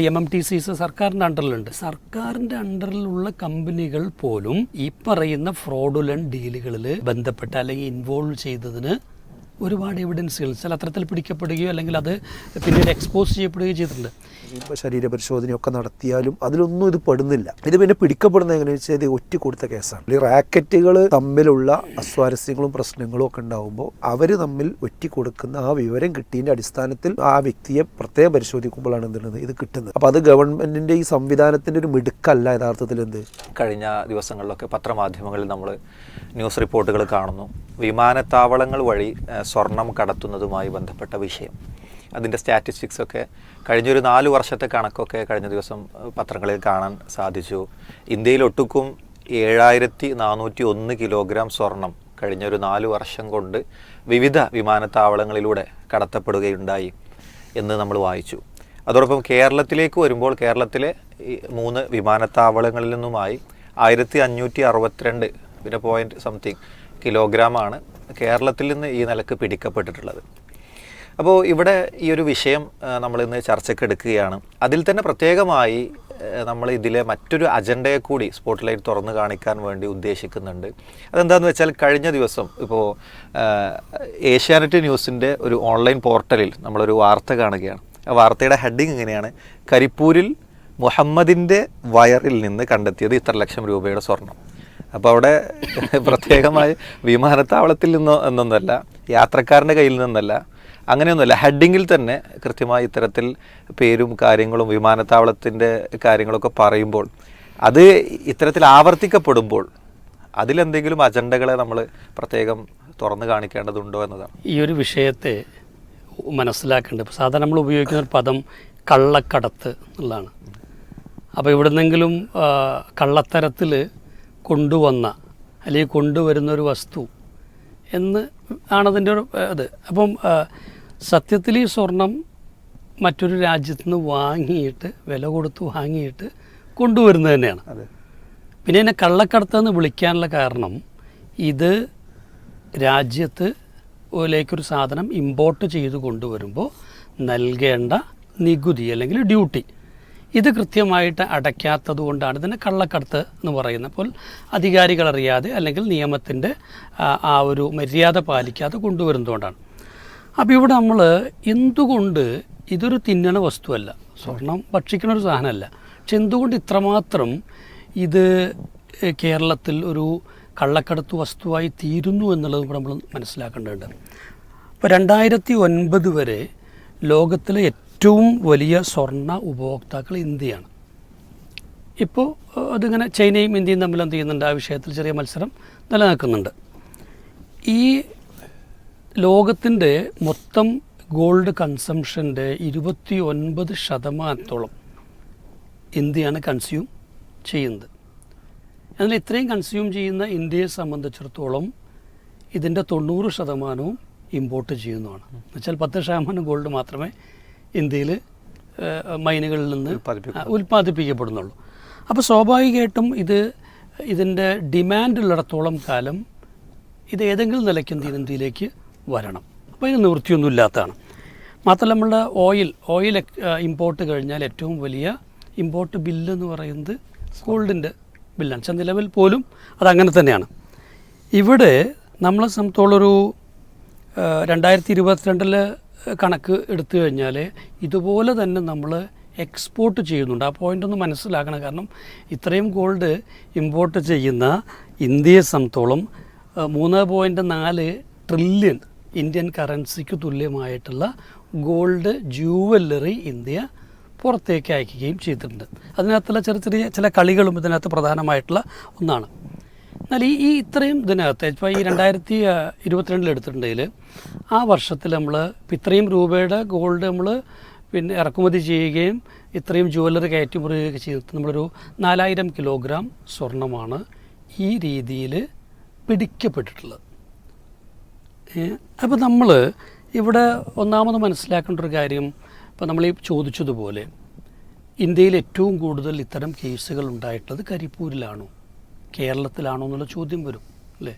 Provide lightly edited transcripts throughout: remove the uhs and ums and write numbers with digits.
MMTCs സർക്കാരിൻ്റെ അണ്ടറിലുണ്ട്. സർക്കാരിൻ്റെ അണ്ടറിലുള്ള കമ്പനികൾ പോലും ഈ പറയുന്ന ഫ്രോഡുലന്റ് ഡീലുകളിൽ ബന്ധപ്പെട്ട് അല്ലെങ്കിൽ ഇൻവോൾവ് ചെയ്തതിന് ഒരുപാട് എവിഡൻസുകൾ ചില അത്തരത്തിൽ പിടിക്കപ്പെടുകയോ അല്ലെങ്കിൽ അത് പിന്നീട് എക്സ്പോസ് ചെയ്യപ്പെടുകയോ ചെയ്തിട്ടുണ്ട്. ഇപ്പോൾ ശരീരപരിശോധനയൊക്കെ നടത്തിയാലും അതിലൊന്നും ഇത് പെടുന്നില്ല. ഇത് പിന്നെ പിടിക്കപ്പെടുന്നത് എങ്ങനെയാണെന്ന് വെച്ചാൽ ഇത് ഒറ്റ കൊടുത്ത കേസാണ്. ഈ റാക്കറ്റുകൾ തമ്മിലുള്ള അസ്വാരസ്യങ്ങളും പ്രശ്നങ്ങളും ഒക്കെ ഉണ്ടാകുമ്പോൾ അവർ തമ്മിൽ ഒറ്റ കൊടുക്കുന്ന ആ വിവരം കിട്ടിയതിൻ്റെ അടിസ്ഥാനത്തിൽ ആ വ്യക്തിയെ പ്രത്യേകം പരിശോധിക്കുമ്പോഴാണ് എന്തുള്ളത് ഇത് കിട്ടുന്നത്. അപ്പോൾ അത് ഗവൺമെൻറ്റിൻ്റെ ഈ സംവിധാനത്തിൻ്റെ ഒരു മിടുക്കല്ല യഥാർത്ഥത്തിൽ. കഴിഞ്ഞ ദിവസങ്ങളിലൊക്കെ പത്രമാധ്യമങ്ങളിൽ നമ്മൾ ന്യൂസ് റിപ്പോർട്ടുകൾ കാണുന്നു. വിമാനത്താവളങ്ങൾ വഴി സ്വർണം കടത്തുന്നതുമായി ബന്ധപ്പെട്ട വിഷയം, അതിൻ്റെ സ്റ്റാറ്റിസ്റ്റിക്സൊക്കെ കഴിഞ്ഞൊരു 4 വർഷത്തെ കണക്കൊക്കെ കഴിഞ്ഞ ദിവസം പത്രങ്ങളിൽ കാണാൻ സാധിച്ചു. ഇന്ത്യയിലൊട്ടുക്കും 7401 കിലോഗ്രാം സ്വർണം കഴിഞ്ഞൊരു 4 വർഷം കൊണ്ട് വിവിധ വിമാനത്താവളങ്ങളിലൂടെ കടത്തപ്പെടുകയുണ്ടായി എന്ന് നമ്മൾ വായിച്ചു. അതോടൊപ്പം കേരളത്തിലേക്ക് വരുമ്പോൾ കേരളത്തിലെ 3 വിമാനത്താവളങ്ങളിൽ നിന്നുമായി 1562 പിന്നെ .something കിലോഗ്രാമാണ് കേരളത്തിൽ നിന്ന് ഈ നിലക്ക് പിടിക്കപ്പെട്ടിട്ടുള്ളത്. അപ്പോൾ ഇവിടെ ഈ ഒരു വിഷയം നമ്മളിന്ന് ചർച്ചയ്ക്ക് എടുക്കുകയാണ്. അതിൽ തന്നെ പ്രത്യേകമായി നമ്മൾ ഇതിലെ മറ്റൊരു അജണ്ടയെ കൂടി സ്പോട്ട് ലൈറ്റ് തുറന്നു കാണിക്കാൻ വേണ്ടി ഉദ്ദേശിക്കുന്നുണ്ട്. അതെന്താണെന്ന് വെച്ചാൽ കഴിഞ്ഞ ദിവസം ഇപ്പോൾ ഏഷ്യാനെറ്റ് ന്യൂസിൻ്റെ ഒരു ഓൺലൈൻ പോർട്ടലിൽ നമ്മളൊരു വാർത്ത കാണുകയാണ്. ആ വാർത്തയുടെ ഹെഡിങ് ഇങ്ങനെയാണ്: കരിപ്പൂരിൽ മുഹമ്മദിൻ്റെ വയറിൽ നിന്ന് കണ്ടെത്തിയത് ഇത്ര ലക്ഷം രൂപയുടെ സ്വർണം. അപ്പോൾ അവിടെ പ്രത്യേകമായി വിമാനത്താവളത്തിൽ നിന്നോ എന്നൊന്നല്ല, യാത്രക്കാരൻ്റെ കയ്യിൽ നിന്നല്ല, അങ്ങനെയൊന്നുമല്ല. ഹെഡിങ്ങിൽ തന്നെ കൃത്യമായി ഇത്തരത്തിൽ പേരും കാര്യങ്ങളും വിമാനത്താവളത്തിൻ്റെ കാര്യങ്ങളൊക്കെ പറയുമ്പോൾ അത് ഇത്തരത്തിൽ ആവർത്തിക്കപ്പെടുമ്പോൾ അതിലെന്തെങ്കിലും അജണ്ടകളെ നമ്മൾ പ്രത്യേകം തുറന്നു കാണിക്കേണ്ടതുണ്ടോ എന്നതാണ് ഈ ഒരു വിഷയത്തെ മനസ്സിലാക്കേണ്ടത്. സാധാരണ നമ്മൾ ഉപയോഗിക്കുന്ന ഒരു പദം കള്ളക്കടത്ത് എന്നുള്ളതാണ്. അപ്പോൾ എവിടുന്നെങ്കിലും കള്ളത്തരത്തിൽ കൊണ്ടുവന്ന അല്ലെങ്കിൽ കൊണ്ടുവരുന്ന ഒരു വസ്തു എന്ന് ആണതിൻ്റെ ഒരു ഇത്. അപ്പം സത്യത്തിൽ ഈ സ്വർണം മറ്റൊരു രാജ്യത്തു നിന്ന് വാങ്ങിയിട്ട് വില കൊടുത്ത് വാങ്ങിയിട്ട് കൊണ്ടുവരുന്നത് തന്നെയാണ്. പിന്നെ എന്നെ കള്ളക്കടത്തെന്ന് വിളിക്കാനുള്ള കാരണം ഇത് രാജ്യത്തിലേക്കൊരു സാധനം ഇമ്പോർട്ട് ചെയ്ത് കൊണ്ടുവരുമ്പോൾ നൽകേണ്ട നികുതി അല്ലെങ്കിൽ ഡ്യൂട്ടി ഇത് കൃത്യമായിട്ട് അടയ്ക്കാത്തത് കൊണ്ടാണ് ഇതിനെ കള്ളക്കടത്ത് എന്ന് പറയുന്നത്. അപ്പോൾ അധികാരികളറിയാതെ അല്ലെങ്കിൽ നിയമത്തിൻ്റെ ആ ഒരു മര്യാദ പാലിക്കാതെ കൊണ്ടുവരുന്നതുകൊണ്ടാണ്. അപ്പോൾ ഇവിടെ നമ്മൾ എന്തുകൊണ്ട് ഇതൊരു തിന്നണ വസ്തുവല്ല, സ്വർണം ഭക്ഷിക്കണ ഒരു സാധനമല്ല, പക്ഷെ എന്തുകൊണ്ട് ഇത്രമാത്രം ഇത് കേരളത്തിൽ ഒരു കള്ളക്കടത്ത് വസ്തുവായി തീരുന്നു എന്നുള്ളത് കൂടെ നമ്മൾ മനസ്സിലാക്കേണ്ടതുണ്ട്. ഇപ്പോൾ 2009 വരെ ലോകത്തിലെ ഏറ്റവും വലിയ സ്വർണ്ണ ഉപഭോക്താക്കൾ ഇന്ത്യയാണ്. ഇപ്പോൾ അതിങ്ങനെ ചൈനയും ഇന്ത്യയും തമ്മിൽ എന്ത് ചെയ്യുന്നുണ്ട്, ആ വിഷയത്തിൽ ചെറിയ മത്സരം നിലനിൽക്കുന്നുണ്ട്. ഈ ലോകത്തിൻ്റെ മൊത്തം ഗോൾഡ് കൺസംഷൻ്റെ 29% ഇന്ത്യയാണ് കൺസ്യൂം ചെയ്യുന്നത്. എന്നാൽ ഇത്രയും കൺസ്യൂം ചെയ്യുന്ന ഇന്ത്യയെ സംബന്ധിച്ചിടത്തോളം ഇതിൻ്റെ 90% ഇമ്പോർട്ട് ചെയ്യുന്നതാണ്. എന്നുവെച്ചാൽ 10% ഗോൾഡ് മാത്രമേ ഇന്ത്യയിൽ മൈനുകളിൽ നിന്ന് ഉൽപ്പാദിപ്പിക്കപ്പെടുന്നുള്ളൂ. അപ്പോൾ സ്വാഭാവികമായിട്ടും ഇതിൻ്റെ ഡിമാൻഡുള്ളിടത്തോളം കാലം ഇത് ഏതെങ്കിലും നിലയ്ക്ക് ഇന്ത്യയിലേക്ക് വരണം. അപ്പോൾ ഇതിന് നിവൃത്തിയൊന്നും ഇല്ലാത്തതാണ്. മാത്രമല്ല നമ്മളുടെ ഓയിൽ ഇമ്പോർട്ട് കഴിഞ്ഞാൽ ഏറ്റവും വലിയ ഇമ്പോർട്ട് ബില്ലെന്ന് പറയുന്നത് ഗോൾഡിൻ്റെ ബില്ലാണ്. പക്ഷേ നിലവിൽ പോലും അതങ്ങനെ തന്നെയാണ്. ഇവിടെ നമ്മളെ സംബന്ധിച്ചോളൊരു 2022 കണക്ക് എടുത്തു കഴിഞ്ഞാൽ ഇതുപോലെ തന്നെ നമ്മൾ എക്സ്പോർട്ട് ചെയ്യുന്നുണ്ട്. ആ പോയിൻ്റ് ഒന്ന് മനസ്സിലാക്കണം. കാരണം ഇത്രയും ഗോൾഡ് ഇമ്പോർട്ട് ചെയ്യുന്ന ഇന്ത്യയെ സംബന്ധിച്ചോളം 3.4 ട്രില്യൺ ഇന്ത്യൻ കറൻസിക്ക് തുല്യമായിട്ടുള്ള ഗോൾഡ് ജൂവല്ലറി ഇന്ത്യ പുറത്തേക്ക് അയക്കുകയും ചെയ്തിട്ടുണ്ട്. അതിനകത്തുള്ള ചെറിയ ചില കളികളും ഇതിനകത്ത് പ്രധാനമായിട്ടുള്ള ഒന്നാണ്. എന്നാൽ ഈ ഇത്രയും ഇതിനകത്ത് ഇപ്പോൾ ഈ 2022 എടുത്തിട്ടുണ്ടെങ്കിൽ ആ വർഷത്തിൽ നമ്മൾ ഇത്രയും രൂപയുടെ ഗോൾഡ് നമ്മൾ പിന്നെ ഇറക്കുമതി ചെയ്യുകയും ഇത്രയും ജുവല്ലറി കയറ്റുമറിയുകയൊക്കെ ചെയ്തിട്ട് നമ്മളൊരു 4000 കിലോഗ്രാം സ്വർണ്ണമാണ് ഈ രീതിയിൽ പിടിക്കപ്പെട്ടിട്ടുള്ളത്. അപ്പോൾ നമ്മൾ ഇവിടെ ഒന്നാമത് മനസ്സിലാക്കേണ്ട ഒരു കാര്യം, ഇപ്പോൾ നമ്മൾ ഈ ചോദിച്ചതുപോലെ ഇന്ത്യയിൽ ഏറ്റവും കൂടുതൽ ഇത്തരം കേസുകൾ ഉണ്ടായിട്ടുള്ളത് കരിപ്പൂരിലാണോ കേരളത്തിലാണോ എന്നുള്ള ചോദ്യം വരും അല്ലേ.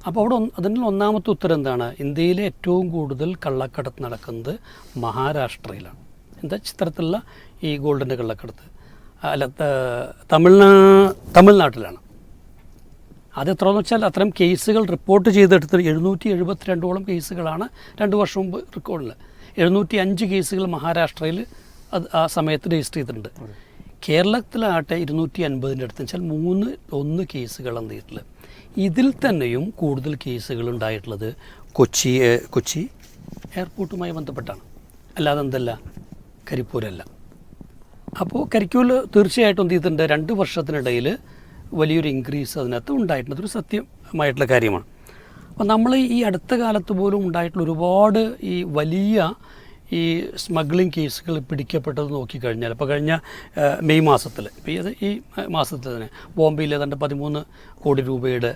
അപ്പോൾ അവിടെ അതിൻ്റെ ഒന്നാമത്തെ ഉത്തരം എന്താണ്? ഇന്ത്യയിലെ ഏറ്റവും കൂടുതൽ കള്ളക്കടത്ത് നടക്കുന്നത് മഹാരാഷ്ട്രയിലാണ്. എന്താ ചിത്രത്തിലുള്ള ഈ ഗോൾഡിൻ്റെ കള്ളക്കടത്ത് അല്ല തമിഴ്നാട്ടിലാണ്. അത് എത്രയെന്ന് വെച്ചാൽ അത്തരം കേസുകൾ റിപ്പോർട്ട് ചെയ്തെടുത്ത് 772ഓളം കേസുകളാണ് 2 വർഷം മുമ്പ് റെക്കോർഡിൽ. 705 കേസുകൾ മഹാരാഷ്ട്രയിൽ അത് ആ സമയത്ത് രജിസ്റ്റർ ചെയ്തിട്ടുണ്ട്. കേരളത്തിലാകട്ടെ 250-ൻ്റെ അടുത്ത് വെച്ചാൽ 3-1 കേസുകൾ എന്തിട്ടുള്ളത്. ഇതിൽ തന്നെയും കൂടുതൽ കേസുകൾ ഉണ്ടായിട്ടുള്ളത് കൊച്ചി എയർപോർട്ടുമായി ബന്ധപ്പെട്ടാണ്, അല്ലാതെ എന്തല്ല കരിപ്പൂരല്ല. അപ്പോൾ കരിപ്പൂരിൽ തീർച്ചയായിട്ടും എന്ത് ചെയ്തിട്ടുണ്ട്, 2 വർഷത്തിനിടയിൽ വലിയൊരു ഇൻക്രീസ് അതിനകത്ത് ഉണ്ടായിട്ടുണ്ട്. അതൊരു സത്യമായിട്ടുള്ള കാര്യമാണ്. അപ്പോൾ നമ്മൾ ഈ അടുത്ത കാലത്ത് പോലും ഉണ്ടായിട്ടുള്ള ഒരുപാട് ഈ വലിയ ഈ സ്മഗ്ലിംഗ് കേസുകൾ പിടിക്കപ്പെട്ടത് നോക്കിക്കഴിഞ്ഞാൽ, ഇപ്പോൾ കഴിഞ്ഞ മെയ് മാസത്തിൽ, ഇപ്പോൾ ഈ മാസത്തിൽ തന്നെ ബോംബെയിൽ ഏതാണ്ട് 13 കോടി രൂപയുടെ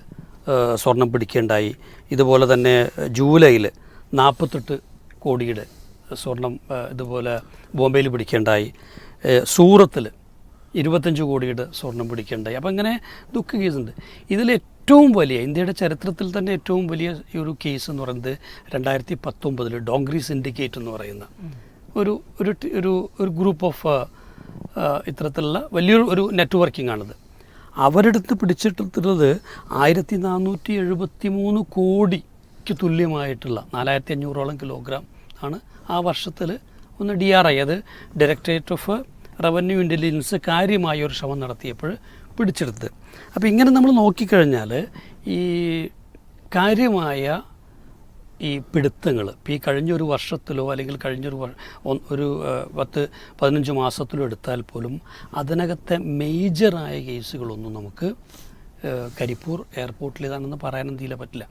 സ്വർണം പിടിക്കേണ്ടായി. ഇതുപോലെ തന്നെ ജൂലൈയിൽ 48 കോടിയുടെ സ്വർണം ഇതുപോലെ ബോംബെയിൽ പിടിക്കേണ്ടായി. സൂറത്തിൽ 25 കോടിയുടെ സ്വർണം പിടിക്കേണ്ടായി. അപ്പോൾ അങ്ങനെ ദുഃഖ കേസുണ്ട്. ഇതിലേറ്റവും വലിയ ഇന്ത്യയുടെ ചരിത്രത്തിൽ തന്നെ ഏറ്റവും വലിയ ഒരു കേസ് എന്ന് പറയുന്നത് 2019 ഡോങ്ക്രി സിൻഡിക്കേറ്റ് എന്ന് പറയുന്ന ഒരു ഗ്രൂപ്പ് ഓഫ് ഇത്തരത്തിലുള്ള വലിയൊരു നെറ്റ്വർക്കിംഗ് ആണിത്. അവരുടെ അടുത്ത് പിടിച്ചിട്ടുള്ളത് 1473 കോടിക്ക് തുല്യമായിട്ടുള്ള 4500ഓളം കിലോഗ്രാം ആണ് ആ വർഷത്തിൽ ഒന്ന് DRI, അത് ഡയറക്ടറേറ്റ് ഓഫ് റവന്യൂ ഇൻ്റലിജൻസ് കാര്യമായ ഒരു ശ്രമം നടത്തിയപ്പോൾ പിടിച്ചെടുത്തത്. അപ്പോൾ ഇങ്ങനെ നമ്മൾ നോക്കിക്കഴിഞ്ഞാൽ ഈ കാര്യമായ ഈ പിടുത്തങ്ങൾ ഇപ്പോൾ ഈ കഴിഞ്ഞൊരു വർഷത്തിലോ അല്ലെങ്കിൽ കഴിഞ്ഞൊരു 10-15 മാസത്തിലോ എടുത്താൽ പോലും അതിനകത്തെ മേജറായ കേസുകളൊന്നും നമുക്ക് കരിപ്പൂർ എയർപോർട്ടിലേതാണെന്ന് പറയാനൊന്നും തീരെ പറ്റില്ല.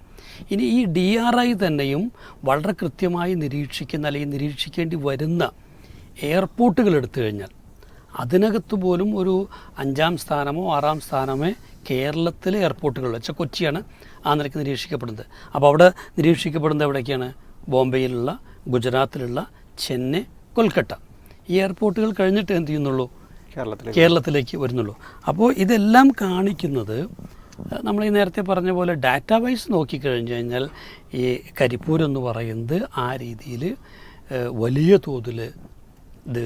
ഇനി ഈ DRI തന്നെയും വളരെ കൃത്യമായി നിരീക്ഷിക്കുന്ന അല്ലെങ്കിൽ നിരീക്ഷിക്കേണ്ടി വരുന്ന എയർപോർട്ടുകൾ എടുത്തു കഴിഞ്ഞാൽ അതിനകത്ത് പോലും ഒരു 5ാം സ്ഥാനമോ 6ാം സ്ഥാനമേ കേരളത്തിലെ എയർപോർട്ടുകൾ വെച്ചാൽ കൊച്ചിയാണ് ആ നിലയ്ക്ക് നിരീക്ഷിക്കപ്പെടുന്നത്. അപ്പോൾ അവിടെ നിരീക്ഷിക്കപ്പെടുന്നത് എവിടേക്കാണ്? ബോംബെയിലുള്ള, ഗുജറാത്തിലുള്ള, ചെന്നൈ, കൊൽക്കത്ത ഈ എയർപോർട്ടുകൾ കഴിഞ്ഞിട്ട് എന്ത് ചെയ്യുന്നുള്ളൂ? കേരളത്തിലേക്ക് വരുന്നുള്ളൂ. അപ്പോൾ ഇതെല്ലാം കാണിക്കുന്നത് നമ്മൾ ഈ നേരത്തെ പറഞ്ഞ പോലെ ഡാറ്റ വൈസ് നോക്കിക്കഴിഞ്ഞു കഴിഞ്ഞാൽ ഈ കരിപ്പൂർ എന്ന് പറയുന്നത് ആ രീതിയിൽ വലിയ തോതിൽ ഇത്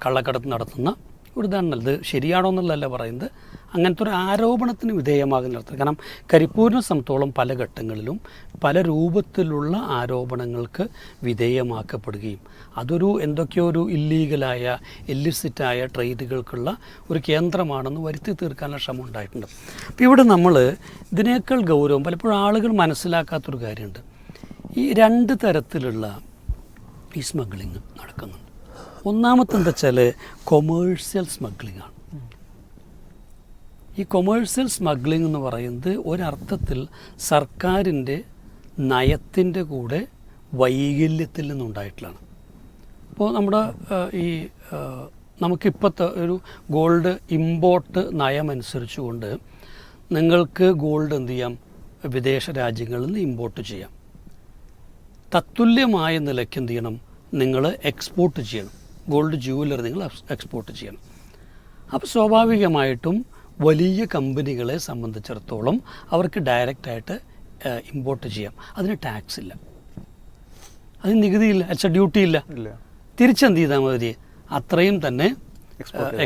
കള്ളക്കടത്ത് നടത്തുന്ന ഒരു ഇതാണല്ലോ. ഇത് ശരിയാണോ എന്നുള്ളതല്ല പറയുന്നത്, അങ്ങനത്തെ ഒരു ആരോപണത്തിന് വിധേയമാകുന്ന നടത്തുന്നത്. കാരണം കരിപ്പൂരിനെ സംബന്ധിച്ചോളം പല ഘട്ടങ്ങളിലും പല രൂപത്തിലുള്ള ആരോപണങ്ങൾക്ക് വിധേയമാക്കപ്പെടുകയും അതൊരു എന്തൊക്കെയോ ഒരു ഇല്ലീഗലായ ഇല്ലിസിറ്റായ ട്രേഡുകൾക്കുള്ള ഒരു കേന്ദ്രമാണെന്ന് വരുത്തി തീർക്കാനുള്ള ശ്രമം ഉണ്ടായിട്ടുണ്ട്. അപ്പോൾ ഇവിടെ നമ്മൾ ഇതിനേക്കാൾ ഗൗരവം പലപ്പോഴും ആളുകൾ മനസ്സിലാക്കാത്തൊരു കാര്യമുണ്ട്. ഈ 2 തരത്തിലുള്ള ഈ സ്മഗ്ലിങ് നടക്കുന്നുണ്ട്. ഒന്നാമത്തെ എന്താ വെച്ചാൽ കൊമേഴ്സ്യൽ സ്മഗ്ലിംഗ് ആണ്. ഈ കൊമേഴ്സ്യൽ സ്മഗ്ലിംഗ് എന്ന് പറയുന്നത് ഒരർത്ഥത്തിൽ സർക്കാരിൻ്റെ നയത്തിൻ്റെ കൂടെ വൈകല്യത്തിൽ നിന്നുണ്ടായിട്ടുള്ളതാണ്. അപ്പോൾ നമ്മുടെ ഈ നമുക്കിപ്പോഴത്തെ ഒരു ഗോൾഡ് ഇമ്പോർട്ട് നയമനുസരിച്ചുകൊണ്ട് നിങ്ങൾക്ക് ഗോൾഡ് എന്ത് ചെയ്യാം? വിദേശ രാജ്യങ്ങളിൽ നിന്ന് ഇമ്പോർട്ട് ചെയ്യാം. തത്തുല്യമായ നിലയ്ക്ക് എന്ത് ചെയ്യണം? നിങ്ങൾ എക്സ്പോർട്ട് ചെയ്യണം. ഗോൾഡ് ജുവലറി നിങ്ങൾ എക്സ്പോർട്ട് ചെയ്യണം. അപ്പോൾ സ്വാഭാവികമായിട്ടും വലിയ കമ്പനികളെ സംബന്ധിച്ചിടത്തോളം അവർക്ക് ഡയറക്റ്റായിട്ട് ഇമ്പോർട്ട് ചെയ്യാം. അതിന് ടാക്സ് ഇല്ല, അതിന് നികുതിയില്ല, ഡ്യൂട്ടി ഇല്ല. തിരിച്ചെന്ത് ചെയ്താൽ മതി? അത്രയും തന്നെ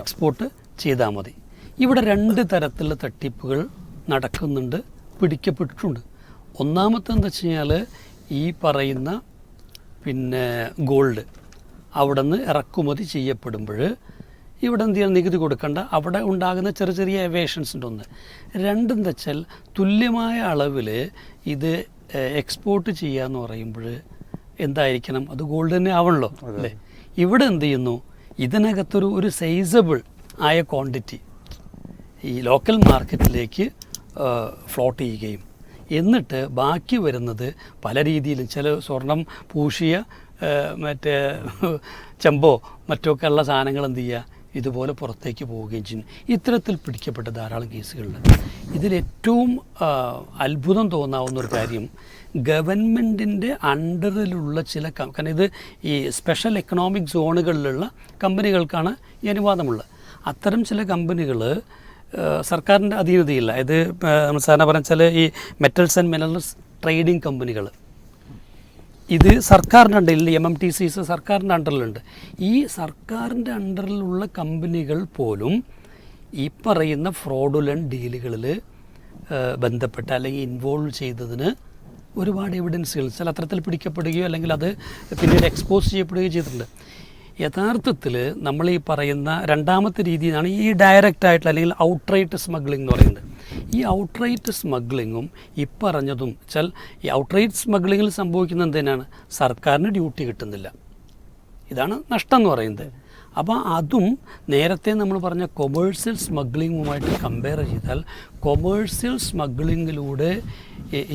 എക്സ്പോർട്ട് ചെയ്താൽ മതി. ഇവിടെ 2 തരത്തിലുള്ള തട്ടിപ്പുകൾ നടക്കുന്നുണ്ട്, പിടിക്കപ്പെട്ടിട്ടുണ്ട്. ഒന്നാമത്തെ എന്താ വെച്ച് കഴിഞ്ഞാൽ ഈ പറയുന്ന ഗോൾഡ് അവിടെ നിന്ന് ഇറക്കുമതി ചെയ്യപ്പെടുമ്പോൾ ഇവിടെ എന്ത് ചെയ്യാൻ നികുതി കൊടുക്കേണ്ട, അവിടെ ഉണ്ടാകുന്ന ചെറിയ എവേഷൻസിൻ്റെ ഒന്ന്. 2 എന്താ വെച്ചാൽ തുല്യമായ അളവിൽ ഇത് എക്സ്പോർട്ട് ചെയ്യുക എന്ന് പറയുമ്പോൾ എന്തായിരിക്കണം? അത് ഗോൾഡ് തന്നെ ആവണല്ലോ അല്ലേ? ഇവിടെ എന്ത് ചെയ്യുന്നു? ഇതിനകത്തൊരു സൈസബിൾ ആയ ക്വാണ്ടിറ്റി ഈ ലോക്കൽ മാർക്കറ്റിലേക്ക് ഫ്ലോട്ട് ചെയ്യുകയും എന്നിട്ട് ബാക്കി വരുന്നത് പല രീതിയിലും ചില സ്വർണം പൂശിയ മറ്റേ ചെമ്പോ മറ്റൊക്കെ ഉള്ള സാധനങ്ങൾ എന്ത് ചെയ്യുക? ഇതുപോലെ പുറത്തേക്ക് പോവുകയും ചെയ്യും. ഇത്തരത്തിൽ പിടിക്കപ്പെട്ട ധാരാളം കേസുകളുണ്ട്. ഇതിലേറ്റവും അത്ഭുതം തോന്നാവുന്നൊരു കാര്യം ഗവൺമെൻറ്റിൻ്റെ അണ്ടറിലുള്ള ചില കാരണം ഇത് ഈ സ്പെഷ്യൽ എക്കണോമിക് സോണുകളിലുള്ള കമ്പനികൾക്കാണ് ഈ അനുവാദമുള്ളത്. അത്തരം ചില കമ്പനികൾ സർക്കാരിൻ്റെ അധീനതയില്ല. ഇത് നമ്മൾ സാധാരണ പറഞ്ഞാൽ ഈ മെറ്റൽസ് ആൻഡ് മിനറൽസ് ട്രേഡിംഗ് കമ്പനികൾ ഇത് സർക്കാരിൻ്റെ അണ്ടറിൽ MMTCs സർക്കാരിൻ്റെ അണ്ടറിലുണ്ട്. ഈ സർക്കാരിൻ്റെ അണ്ടറിലുള്ള കമ്പനികൾ പോലും ഈ പറയുന്ന ഫ്രോഡുലൻറ്റ് ഡീലുകളിൽ ബന്ധപ്പെട്ട് അല്ലെങ്കിൽ ഇൻവോൾവ് ചെയ്തതിന് ഒരുപാട് എവിഡൻസുകൾ ചില അത്തരത്തിൽ പിടിക്കപ്പെടുകയോ അല്ലെങ്കിൽ അത് പിന്നീട് എക്സ്പോസ് ചെയ്യപ്പെടുകയോ ചെയ്തിട്ടുണ്ട്. യഥാർത്ഥത്തിൽ നമ്മൾ ഈ പറയുന്ന രണ്ടാമത്തെ രീതിയാണ് ഈ ഡയറക്റ്റ് ആയിട്ടുള്ള അല്ലെങ്കിൽ ഔട്ട്റൈറ്റ് സ്മഗ്ലിംഗ് എന്ന് പറയുന്നത്. ഈ ഔട്ട്റൈറ്റ് സ്മഗ്ലിങ്ങും ഇപ്പറഞ്ഞതും വെച്ചാൽ ഈ ഔട്ട്റൈറ്റ് സ്മഗ്ലിങ്ങിൽ സംഭവിക്കുന്ന എന്തിനാണ്, സർക്കാരിന് ഡ്യൂട്ടി കിട്ടുന്നില്ല, ഇതാണ് നഷ്ടം എന്ന് പറയുന്നത്. അപ്പോൾ അതും നേരത്തെ നമ്മൾ പറഞ്ഞ കൊമേഴ്സ്യൽ സ്മഗ്ലിങ്ങുമായിട്ട് കമ്പയർ ചെയ്താൽ കൊമേഴ്സ്യൽ സ്മഗ്ലിങ്ങിലൂടെ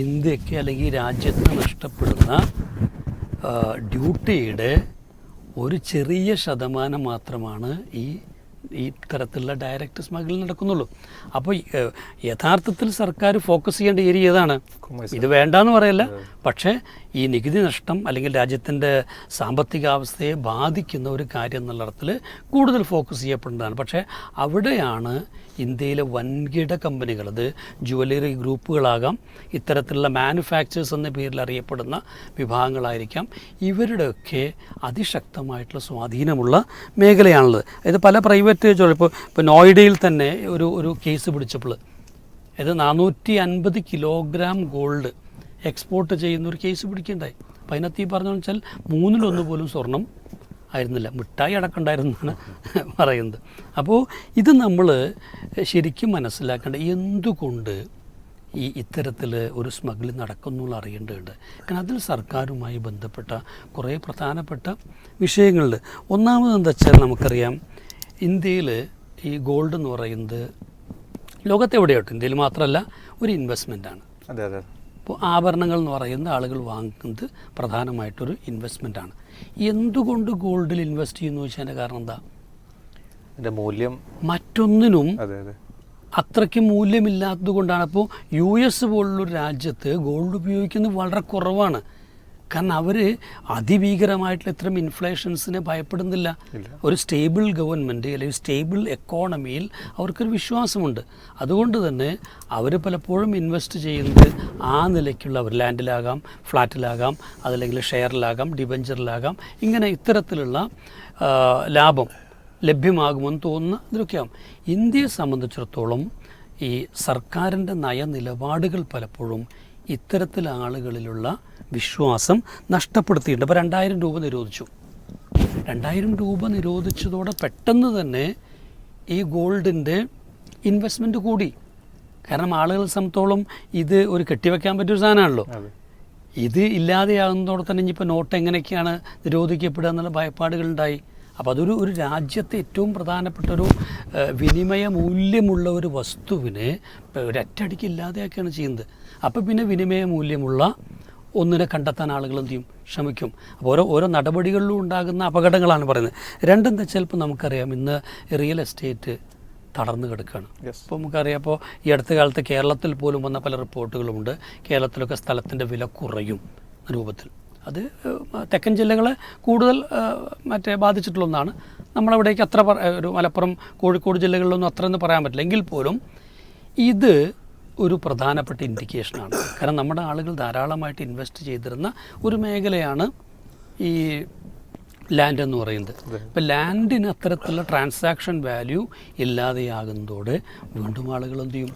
ഇന്ത്യക്ക് അല്ലെങ്കിൽ രാജ്യത്തിന് നഷ്ടപ്പെടുന്ന ഡ്യൂട്ടിയുടെ ഒരു ചെറിയ ശതമാനം മാത്രമാണ് ഈ തരത്തിലുള്ള ഡയറക്റ്റ് സ്മഗ്ലിംഗ് നടക്കുന്നുള്ളൂ. അപ്പോൾ യഥാർത്ഥത്തിൽ സർക്കാർ ഫോക്കസ് ചെയ്യേണ്ട ഏരിയ ഏതാണ്? ഇത് വേണ്ടാന്ന് പറയല്ല, പക്ഷേ ഈ നികുതി നഷ്ടം അല്ലെങ്കിൽ രാജ്യത്തിൻ്റെ സാമ്പത്തികാവസ്ഥയെ ബാധിക്കുന്ന ഒരു കാര്യം എന്നുള്ള അർത്ഥത്തിൽ കൂടുതൽ ഫോക്കസ് ചെയ്യപ്പെടേണ്ടതാണ്. പക്ഷേ അവിടെയാണ് ഇന്ത്യയിലെ വൻകിട കമ്പനികൾ, അത് ജുവലറി ഗ്രൂപ്പുകളാകാം, ഇത്തരത്തിലുള്ള മാനുഫാക്ചേഴ്സ് എന്ന പേരിൽ അറിയപ്പെടുന്ന വിഭാഗങ്ങളായിരിക്കാം, ഇവരുടെയൊക്കെ അതിശക്തമായിട്ടുള്ള സ്വാധീനമുള്ള മേഖലയാണുള്ളത്. ഇത് പല പ്രൈവറ്റ് ഇപ്പോൾ നോയിഡയിൽ തന്നെ ഒരു കേസ് പിടിച്ചപ്പോൾ ഇത് 450 കിലോഗ്രാം ഗോൾഡ് എക്സ്പോർട്ട് ചെയ്യുന്ന ഒരു കേസ് പിടിക്കുകയുണ്ടായി. അപ്പോൾ അതിനകത്ത് ഈ പറഞ്ഞതെന്ന് വെച്ചാൽ 1/3 പോലും സ്വർണം ആയിരുന്നില്ല, മിഠായി അടക്കമുണ്ടായിരുന്നാണ് പറയുന്നത്. അപ്പോൾ ഇത് നമ്മൾ ശരിക്കും മനസ്സിലാക്കേണ്ട എന്തുകൊണ്ട് ഇത്തരത്തിൽ ഒരു സ്മഗ്ലിംഗ് നടക്കുന്നുള്ള അറിയേണ്ടതുണ്ട്. കാരണം അതിൽ സർക്കാരുമായി ബന്ധപ്പെട്ട കുറേ പ്രധാനപ്പെട്ട വിഷയങ്ങളുണ്ട്. ഒന്നാമത് എന്താ വെച്ചാൽ നമുക്കറിയാം, ഇന്ത്യയിൽ ഈ ഗോൾഡ് എന്ന് പറയുന്നത് ലോകത്തെവിടെയായിട്ട്, ഇന്ത്യയിൽ മാത്രമല്ല, ഒരു ഇൻവെസ്റ്റ്മെൻറ്റാണ്. അതെ അതെ. ഇപ്പോൾ ആഭരണങ്ങൾ എന്ന് പറയുന്ന ആളുകൾ വാങ്ങുന്നത് പ്രധാനമായിട്ടൊരു ഇൻവെസ്റ്റ്മെൻറ്റാണ്. എന്തുകൊണ്ട് ഗോൾഡിൽ ഇൻവെസ്റ്റ് ചെയ്യുന്നു വെച്ചതിൻ്റെ കാരണം എന്താ? അതിൻ്റെ മൂല്യം മറ്റൊന്നിനും അതെ അതെ അത്രയ്ക്ക് മൂല്യമില്ലാത്തത് കൊണ്ടാണ്. അപ്പോൾ US പോലുള്ളൊരു രാജ്യത്ത് ഗോൾഡ് ഉപയോഗിക്കുന്നത് വളരെ കുറവാണ്. കാരണം അവർ അതിഭീകരമായിട്ടുള്ള ഇത്തരം ഇൻഫ്ലേഷൻസിനെ ഭയപ്പെടുന്നില്ല. ഒരു സ്റ്റേബിൾ ഗവൺമെൻറ് അല്ലെങ്കിൽ സ്റ്റേബിൾ എക്കോണമിയിൽ അവർക്കൊരു വിശ്വാസമുണ്ട്. അതുകൊണ്ട് തന്നെ അവർ പലപ്പോഴും ഇൻവെസ്റ്റ് ചെയ്യുന്നത് ആ നിലയ്ക്കുള്ള അവർ ലാൻഡിലാകാം, ഫ്ലാറ്റിലാകാം, അതല്ലെങ്കിൽ ഷെയറിലാകാം, ഡിബഞ്ചറിലാകാം, ഇങ്ങനെ ഇത്തരത്തിലുള്ള ലാഭം ലഭ്യമാകുമെന്ന് തോന്നുന്ന ഇതിലൊക്കെയാവും. ഇന്ത്യയെ സംബന്ധിച്ചിടത്തോളം ഈ സർക്കാരിൻ്റെ നയനിലപാടുകൾ പലപ്പോഴും ഇത്തരത്തിൽ ആളുകളിലുള്ള വിശ്വാസം നഷ്ടപ്പെടുത്തിയിട്ടുണ്ട്. ഇപ്പോൾ 2000 രൂപ നിരോധിച്ചു. 2000 രൂപ നിരോധിച്ചതോടെ പെട്ടെന്ന് തന്നെ ഈ ഗോൾഡിൻ്റെ ഇൻവെസ്റ്റ്മെൻറ്റ് കൂടി. കാരണം ആളുകളെ സംബന്ധിച്ചോളം ഇത് ഒരു കെട്ടിവെക്കാൻ പറ്റിയൊരു സാധനമാണല്ലോ. ഇത് ഇല്ലാതെയാകുന്നതോടെ തന്നെ ഇനിയിപ്പോൾ നോട്ട് എങ്ങനെയൊക്കെയാണ് നിരോധിക്കപ്പെടുക എന്നുള്ള ഭയപ്പാടുകളുണ്ടായി. അപ്പോൾ അതൊരു രാജ്യത്തെ ഏറ്റവും പ്രധാനപ്പെട്ടൊരു വിനിമയ മൂല്യമുള്ള ഒരു വസ്തുവിനെ ഒരൊറ്റയടിക്ക് ഇല്ലാതെയൊക്കെയാണ് ചെയ്യുന്നത്. അപ്പോൾ പിന്നെ വിനിമയ മൂല്യമുള്ള ഒന്നിനെ കണ്ടെത്താൻ ആളുകൾ എന്ത് ചെയ്യും, ശ്രമിക്കും. അപ്പോൾ ഓരോ നടപടികളിലും ഉണ്ടാകുന്ന അപകടങ്ങളാണ് പറയുന്നത്. രണ്ടെന്താ വെച്ചാൽ ഇപ്പോൾ നമുക്കറിയാം, ഇന്ന് റിയൽ എസ്റ്റേറ്റ് തളർന്നു കിടക്കുകയാണ്. ഇപ്പോൾ നമുക്കറിയാം, ഇപ്പോൾ ഈ അടുത്ത കാലത്ത് കേരളത്തിൽ പോലും വന്ന പല റിപ്പോർട്ടുകളുമുണ്ട്. കേരളത്തിലൊക്കെ സ്ഥലത്തിൻ്റെ വില കുറയും രൂപത്തിൽ. അത് തെക്കൻ ജില്ലകളെ കൂടുതൽ ബാധിച്ചിട്ടുള്ള ഒന്നാണ്. നമ്മളവിടേക്ക് അത്ര ഒരു മലപ്പുറം, കോഴിക്കോട് ജില്ലകളിലൊന്നും അത്ര എന്ന് പറയാൻ പറ്റില്ല. എങ്കിൽ പോലും ഇത് ഒരു പ്രധാനപ്പെട്ട ഇൻഡിക്കേഷനാണ്. കാരണം നമ്മുടെ ആളുകൾ ധാരാളമായിട്ട് ഇൻവെസ്റ്റ് ചെയ്തിരുന്ന ഒരു മേഖലയാണ് ഈ ലാൻഡ് എന്ന് പറയുന്നത്. ഇപ്പോൾ ലാൻഡിന് അത്തരത്തിലുള്ള ട്രാൻസാക്ഷൻ വാല്യൂ ഇല്ലാതെയാകുന്നതോടെ വീണ്ടും ആളുകൾ എന്ത് ചെയ്യും,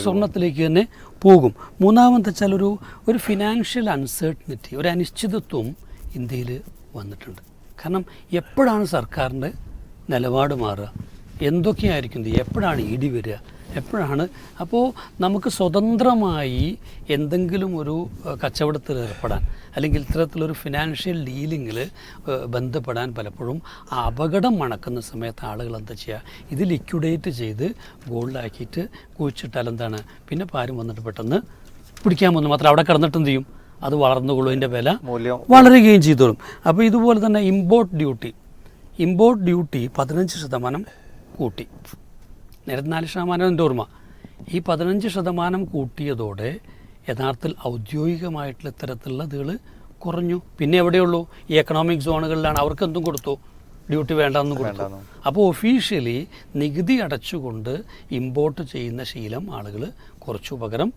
സ്വർണത്തിലേക്ക് തന്നെ പോകും. മൂന്നാമത്തെ വെച്ചാൽ ഒരു ഫിനാൻഷ്യൽ അൺസർട്ടനിറ്റി, ഒരു അനിശ്ചിതത്വം ഇന്ത്യയിൽ വന്നിട്ടുണ്ട്. കാരണം എപ്പോഴാണ് സർക്കാരിൻ്റെ നിലപാട് മാറുക, എന്തൊക്കെയായിരിക്കും ഇത്, എപ്പോഴാണ് ED വരിക, എപ്പോഴാണ്. അപ്പോൾ നമുക്ക് സ്വതന്ത്രമായി എന്തെങ്കിലും ഒരു കച്ചവടത്തിൽ ഏർപ്പെടാൻ അല്ലെങ്കിൽ ഇത്തരത്തിലൊരു ഫിനാൻഷ്യൽ ഡീലിങ്ങിൽ ബന്ധപ്പെടാൻ പലപ്പോഴും അപകടം മണക്കുന്ന സമയത്ത് ആളുകൾ എന്താ ചെയ്യുക, ഇത് ലിക്വിഡേറ്റ് ചെയ്ത് ഗോൾഡാക്കിയിട്ട് കുഴിച്ചിട്ടാൽ എന്താണ്, പിന്നെ പാരും വന്നിട്ട് പെട്ടെന്ന് പിടിക്കാൻ പോകുന്നു. മാത്രം അവിടെ കിടന്നിട്ട് എന്ത് ചെയ്യും, അത് വളർന്നുകൊള്ളും, അതിൻ്റെ വില വളരുകയും ചെയ്തോളും. അപ്പോൾ ഇതുപോലെ തന്നെ ഇമ്പോർട്ട് ഡ്യൂട്ടി 15% കൂട്ടി. നേരത്തെ 4% എൻ്റെ ഓർമ്മ. ഈ 15% കൂട്ടിയതോടെ യഥാർത്ഥത്തിൽ ഔദ്യോഗികമായിട്ടുള്ള ഇത്തരത്തിലുള്ള ഇതുകൾ കുറഞ്ഞു. പിന്നെ എവിടെയുള്ളൂ, ഈ എക്കണോമിക് സോണുകളിലാണ്. അവർക്ക് എന്തും കൊടുത്തു, ഡ്യൂട്ടി വേണ്ടെന്ന് കൊടുത്തു. അപ്പോൾ ഒഫീഷ്യലി നികുതി അടച്ചുകൊണ്ട് ഇമ്പോർട്ട് ചെയ്യുന്ന ശീലം ആളുകൾ കുറച്ചു. പകരം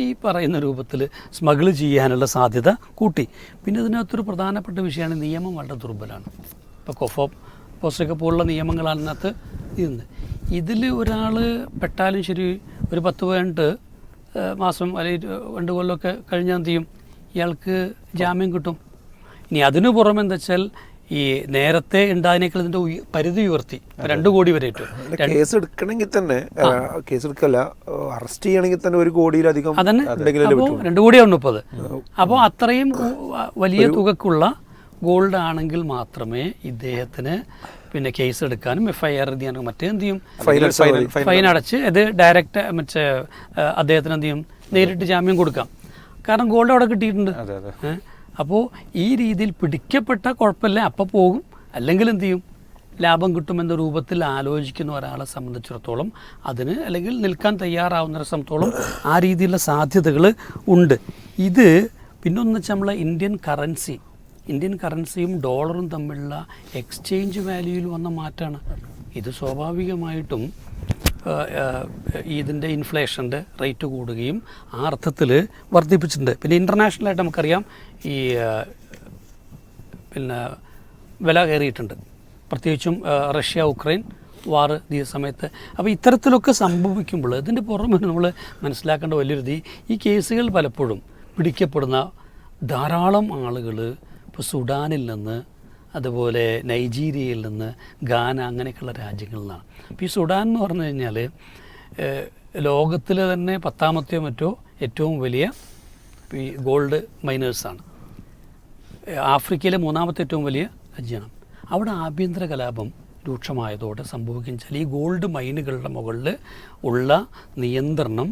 ഈ പറയുന്ന രൂപത്തിൽ സ്മഗിൾ ചെയ്യാനുള്ള സാധ്യത കൂട്ടി. പിന്നെ ഇതിനകത്തൊരു പ്രധാനപ്പെട്ട വിഷയമാണ് നിയമം വളരെ ദുർബലമാണ്. ഇപ്പോൾ പോസ്റ്റൊക്കെ പോലുള്ള നിയമങ്ങളാണ് ഇതിനകത്ത് ഇരുന്നത്. ഇതിൽ ഒരാൾ പെട്ടാലും ശരി ഒരു 10-12 മാസം അല്ലെങ്കിൽ 2 കൊല്ലമൊക്കെ കഴിഞ്ഞാൽ എന്ത് ചെയ്യും, ഇയാൾക്ക് ജാമ്യം കിട്ടും. ഇനി അതിനു പുറമെ എന്താ വെച്ചാൽ ഈ നേരത്തെ ഉണ്ടായതിനേക്കാൾ ഇതിൻ്റെ പരിധി ഉയർത്തി 2 കോടി വരെ ഇട്ടു. കേസ് എടുക്കണമെങ്കിൽ തന്നെ കേസ് എടുക്കല്ല, അറസ്റ്റ് ചെയ്യണമെങ്കിൽ തന്നെ 1 കോടിയിലധികം അതന്നെ. അപ്പോൾ 2 കോടിയാണ് ഇപ്പോൾ. അപ്പോൾ അത്രയും വലിയ തുകക്കുള്ള ഗോൾഡ് ആണെങ്കിൽ മാത്രമേ ഇദ്ദേഹത്തിന് പിന്നെ കേസ് എടുക്കാനും FIR ചെയ്യാനും മറ്റേന്ത് ചെയ്യും, ഫൈൻ അടച്ച് ഇത് ഡയറക്റ്റ് അദ്ദേഹത്തിന് എന്ത് ചെയ്യും, നേരിട്ട് ജാമ്യം കൊടുക്കാം. കാരണം ഗോൾഡ് അവിടെ കിട്ടിയിട്ടുണ്ട്. അപ്പോൾ ഈ രീതിയിൽ പിടിക്കപ്പെട്ട കുഴപ്പമില്ല, അപ്പം പോകും. അല്ലെങ്കിൽ എന്ത് ചെയ്യും, ലാഭം കിട്ടുമെന്ന രൂപത്തിൽ ആലോചിക്കുന്ന ഒരാളെ സംബന്ധിച്ചിടത്തോളം അതിന് അല്ലെങ്കിൽ നിൽക്കാൻ തയ്യാറാവുന്നവരെ സംബന്ധിച്ചോളം ആ രീതിയിലുള്ള സാധ്യതകൾ ഉണ്ട്. ഇത് പിന്നൊന്ന് വെച്ചാൽ നമ്മളെ ഇന്ത്യൻ കറൻസിയും ഡോളറും തമ്മിലുള്ള എക്സ്ചേഞ്ച് വാല്യൂയിൽ വന്ന മാറ്റമാണ്. ഇത് സ്വാഭാവികമായിട്ടും ഇതിൻ്റെ ഇൻഫ്ലേഷൻ്റെ റേറ്റ് കൂടുകയും ആ അർത്ഥത്തിൽ വർദ്ധിപ്പിച്ചിട്ടുണ്ട്. പിന്നെ ഇൻ്റർനാഷണലായിട്ട് നമുക്കറിയാം ഈ പിന്നെ വില കയറിയിട്ടുണ്ട്, പ്രത്യേകിച്ചും റഷ്യ-ഉക്രൈൻ വാർ ഈ സമയത്ത്. അപ്പോൾ ഇത്തരത്തിലൊക്കെ സംഭവിക്കുമ്പോൾ ഇതിൻ്റെ പുറമെ നമ്മൾ മനസ്സിലാക്കേണ്ട വലിയൊരു ഈ കേസുകൾ പലപ്പോഴും പിടിക്കപ്പെടുന്ന ധാരാളം ആളുകൾ ഇപ്പോൾ സുഡാനിൽ നിന്ന്, അതുപോലെ നൈജീരിയയിൽ നിന്ന്, ഗാന, അങ്ങനെയൊക്കെയുള്ള രാജ്യങ്ങളിൽ നിന്നാണ്. അപ്പോൾ ഈ സുഡാൻ എന്ന് പറഞ്ഞു കഴിഞ്ഞാൽ ലോകത്തിലെ തന്നെ 10ാമത്തെയോ മറ്റോ ഏറ്റവും വലിയ ഈ ഗോൾഡ് മൈനേഴ്സാണ്. ആഫ്രിക്കയിലെ 3ാമത്തെ ഏറ്റവും വലിയ രാജ്യമാണ്. അവിടെ ആഭ്യന്തര കലാപം രൂക്ഷമായതോടെ സംഭവിക്കുന്ന വെച്ചാൽ ഈ ഗോൾഡ് മൈനുകളുടെ മുകളിൽ ഉള്ള നിയന്ത്രണം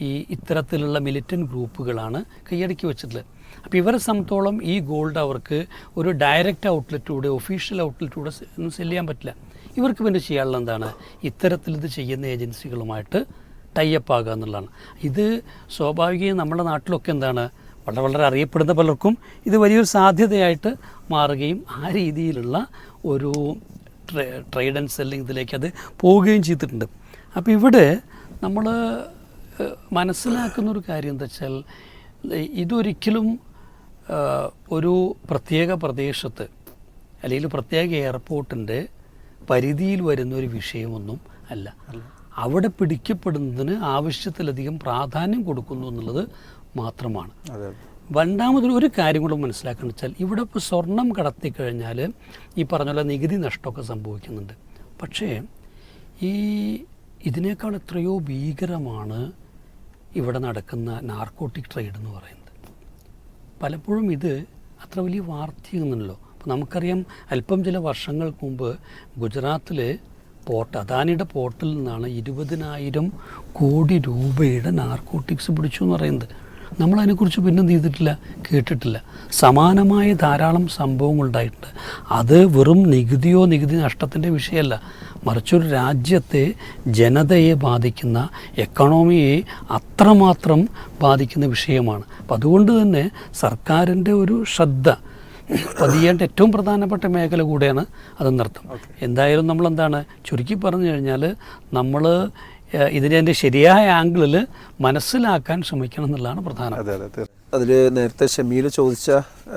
ഈ ഇത്തരത്തിലുള്ള മിലിറ്റൻറ്റ് ഗ്രൂപ്പുകളാണ് കൈയടക്കി വെച്ചിട്ടുള്ളത്. അപ്പോൾ ഇവരെ സംബന്ധിച്ചോളം ഈ ഗോൾഡ് അവർക്ക് ഒരു ഡയറക്റ്റ് ഔട്ട്ലെറ്റിലൂടെ, ഒഫീഷ്യൽ ഔട്ട്ലെറ്റിലൂടെ ഒന്നും സെല് ചെയ്യാൻ പറ്റില്ല. ഇവർക്ക് പിന്നെ ചെയ്യാനുള്ള എന്താണ്, ഇത്തരത്തിൽ ഇത് ചെയ്യുന്ന ഏജൻസികളുമായിട്ട് ടൈപ്പ് ആകുക എന്നുള്ളതാണ്. ഇത് സ്വാഭാവികമായി നമ്മുടെ നാട്ടിലൊക്കെ എന്താണ് വളരെ അറിയപ്പെടുന്ന പലർക്കും ഇത് വലിയൊരു സാധ്യതയായിട്ട് മാറുകയും ആ രീതിയിലുള്ള ഒരു ട്രേഡ് ആൻഡ് സെല്ലിംഗ് ഇതിലേക്ക് അത് പോവുകയും ചെയ്തിട്ടുണ്ട്. അപ്പോൾ ഇവിടെ നമ്മൾ മനസ്സിലാക്കുന്നൊരു കാര്യം എന്താ വെച്ചാൽ ഇതൊരിക്കലും ഒരു പ്രത്യേക പ്രദേശത്ത് അല്ലെങ്കിൽ പ്രത്യേക എയർപോർട്ടിൻ്റെ പരിധിയിൽ വരുന്നൊരു വിഷയമൊന്നും അല്ല. അവിടെ പിടിക്കപ്പെടുന്നതിന് ആവശ്യത്തിലധികം പ്രാധാന്യം കൊടുക്കുന്നു എന്നുള്ളത് മാത്രമാണ്. രണ്ടാമതൊരു കാര്യം കൂടെ മനസ്സിലാക്കണം വെച്ചാൽ ഇവിടെ ഇപ്പോൾ സ്വർണം കടത്തിക്കഴിഞ്ഞാൽ ഈ പറഞ്ഞ പോലെ നികുതി നഷ്ടമൊക്കെ സംഭവിക്കുന്നുണ്ട്. പക്ഷേ ഇതിനേക്കാൾ എത്രയോ ഭീകരമാണ് ഇവിടെ നടക്കുന്ന നാർക്കോട്ടിക് ട്രേഡ് എന്ന് പറയുന്നത്. പലപ്പോഴും ഇത് അത്ര വലിയ വാർത്തയൊന്നുമല്ലോ. അപ്പോൾ നമുക്കറിയാം അല്പം ചില വർഷങ്ങൾക്ക് മുമ്പ് ഗുജറാത്തിൽ അദാനിയുടെ പോർട്ടിൽ നിന്നാണ് 20,000 കോടി രൂപയുടെ നാർക്കോട്ടിക്സ് പിടിച്ചു എന്ന് പറയുന്നത്. നമ്മളതിനെക്കുറിച്ച് പിന്നെന്ത് ചെയ്തിട്ടില്ല, കേട്ടിട്ടില്ല. സമാനമായ ധാരാളം സംഭവങ്ങളുണ്ടായിട്ടുണ്ട്. അത് വെറും നികുതിയോ നികുതി നഷ്ടത്തിൻ്റെ വിഷയമല്ല, മറിച്ചൊരു രാജ്യത്തെ ജനതയെ ബാധിക്കുന്ന, എക്കണോമിയെ അത്രമാത്രം ബാധിക്കുന്ന വിഷയമാണ്. അപ്പം അതുകൊണ്ട് തന്നെ സർക്കാരിൻ്റെ ഒരു ശ്രദ്ധ പതിയേണ്ട ഏറ്റവും പ്രധാനപ്പെട്ട മേഖല കൂടെയാണ് അതെന്നർത്ഥം. എന്തായാലും നമ്മളെന്താണ് ചുരുക്കി പറഞ്ഞു കഴിഞ്ഞാൽ നമ്മൾ ഇതിൻ്റെ ശരിയായ ആംഗിളിൽ മനസ്സിലാക്കാൻ ശ്രമിക്കണം എന്നുള്ളതാണ് പ്രധാനം. അതിൽ നേരത്തെ ഷമീൽ ചോദിച്ച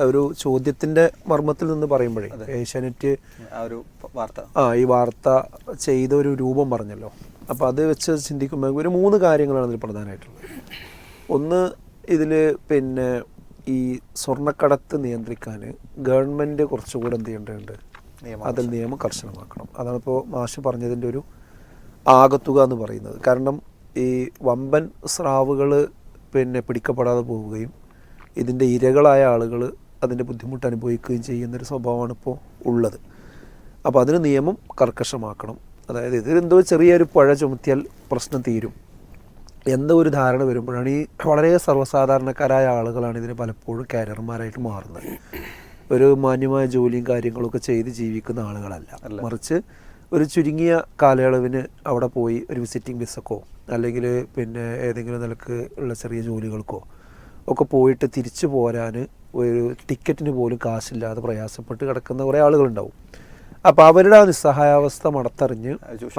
ഒരു ചോദ്യത്തിൻ്റെ മർമ്മത്തിൽ നിന്ന് പറയുമ്പോഴേ ഏഷ്യാനെറ്റ് ഈ വാർത്ത ചെയ്ത ഒരു രൂപം പറഞ്ഞല്ലോ. അപ്പോൾ അത് വെച്ച് ചിന്തിക്കുമ്പോൾ ഒരു 3 കാര്യങ്ങളാണ് അതിൽ പ്രധാനമായിട്ടുള്ളത്. ഒന്ന്, ഇതിൽ പിന്നെ ഈ സ്വർണ്ണക്കടത്ത് നിയന്ത്രിക്കാൻ ഗവൺമെൻറ് കുറച്ചുകൂടെ എന്ത് ചെയ്യേണ്ടതുണ്ട്, അതിൽ നിയമം കർശനമാക്കണം. അതാണിപ്പോൾ മാഷ് പറഞ്ഞതിൻ്റെ ഒരു ആകത്തുക എന്ന് പറയുന്നത്. കാരണം ഈ വമ്പൻ സ്രാവുകൾ പിന്നെ പിടിക്കപ്പെടാതെ പോവുകയും ഇതിൻ്റെ ഇരകളായ ആളുകൾ അതിൻ്റെ ബുദ്ധിമുട്ട് അനുഭവിക്കുകയും ചെയ്യുന്നൊരു സ്വഭാവമാണ് ഇപ്പോൾ ഉള്ളത്. അപ്പോൾ അതിന് നിയമം കർക്കശമാക്കണം. അതായത് ഇതിലെന്തോ ചെറിയൊരു പുഴ ചുമത്തിയാൽ പ്രശ്നം തീരും എന്ന ഒരു ധാരണ വരുമ്പോഴാണ് ഈ വളരെ സർവ്വസാധാരണക്കാരായ ആളുകളാണ് ഇതിന് പലപ്പോഴും കാരിയർമാരായിട്ട് മാറുന്നത്. ഒരു മാന്യമായ ജോലിയും കാര്യങ്ങളൊക്കെ ചെയ്ത് ജീവിക്കുന്ന ആളുകളല്ല, മറിച്ച് ഒരു ചുരുങ്ങിയ കാലയളവിന് അവിടെ പോയി ഒരു വിസിറ്റിംഗ് വിസക്കോ അല്ലെങ്കിൽ പിന്നെ ഏതെങ്കിലും നിലക്ക് ഉള്ള ചെറിയ ജോലികൾക്കോ ഒക്കെ പോയിട്ട് തിരിച്ചു പോരാൻ ഒരു ടിക്കറ്റിന് പോലും കാശില്ലാതെ പ്രയാസപ്പെട്ട് കിടക്കുന്ന കുറേ ആളുകളുണ്ടാവും. അപ്പോൾ അവരുടെ ആ നിസ്സഹായാവസ്ഥ മണത്തറിഞ്ഞ്